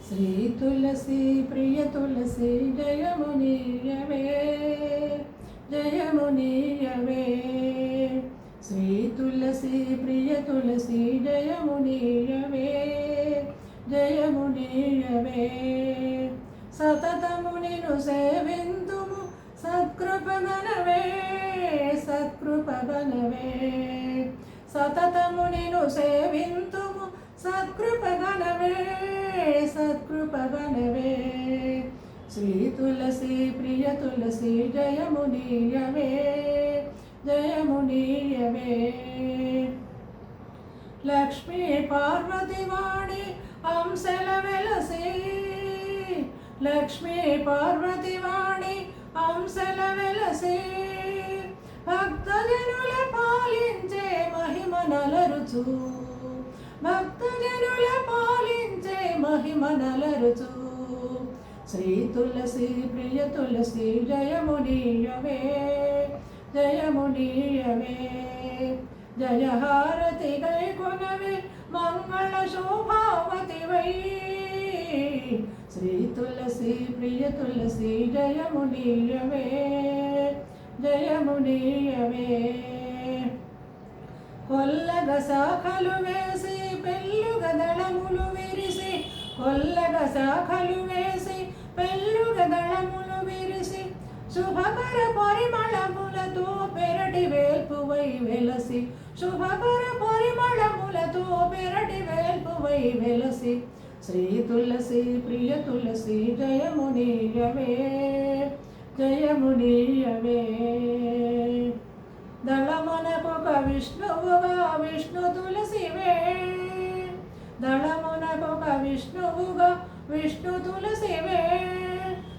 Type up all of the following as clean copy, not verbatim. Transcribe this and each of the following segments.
శ్రీ తులసి ప్రియ తులసి జయమునీయవే జయమునీయవే శ్రీ తులసి ప్రియ తులసి జయమునీయవే జయమునీయవే సతతము నిను సేవింతుము సత్కృపగనవే సత్కృపగనవే సతతము నిను సేవింతుము సత్కృపగనవే సత్కృపగనవే శ్రీ తులసి ప్రియ తులసి జయమునీయవే జయమునీయవే లక్ష్మీ పార్వతి వాణి అంశల వెలసి లక్ష్మీ పార్వతి వాణి అంశల వెలసి భక్తజనుల పాలించే మహిమ నలరుచు భక్తజనుల పాలించే మహిమ నలరుచు శ్రీ తులసి ప్రియ తులసి జయమునీయవే జయమునీయవే జయహారతి గై కొనవే మంగళ శోభావతి వై శ్రీ తులసి ప్రియ తులసి జయమునీయవే జయమునీయవే కొల్లగ శాఖలు వేసి పెళ్ళుగ దళములు విరిసి కొల్లగ శాఖలు వేసి పెళ్ళుగ దళములు విరిసి శుభకర పరిమళములతో పెరటి వేల్పువై వెలసి శుభకర పరిమళములతో పెరటి వేల్పువై వెలసి శ్రీ తులసి ప్రియ తులసి జయమునీయవే జయమునీయవే దళమునకొక విష్ణువుగా విష్ణు తులసివే దళమునకొక విష్ణువుగా విష్ణు తులసివే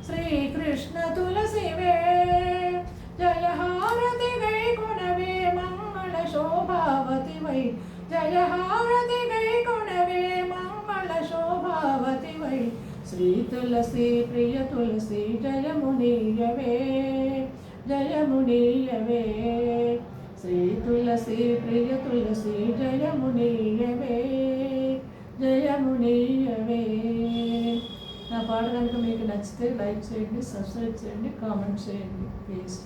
శ్రీకృష్ణ తులసివే జయహారతి గై కొనవే మంగళ శోభావతి వై జయహారతి గై కొనవే మంగళ శోభావతి వై శ్రీ తులసి ప్రియ తులసి జయమునీయవే జయమునీయవే శ్రీ తులసి ప్రియ తులసి జయమునీయవే జయమునీయవే నా పాట కనుక మీకు నచ్చితే లైక్ చేయండి, సబ్స్క్రైబ్ చేయండి, కామెంట్ చేయండి ప్లీజ్.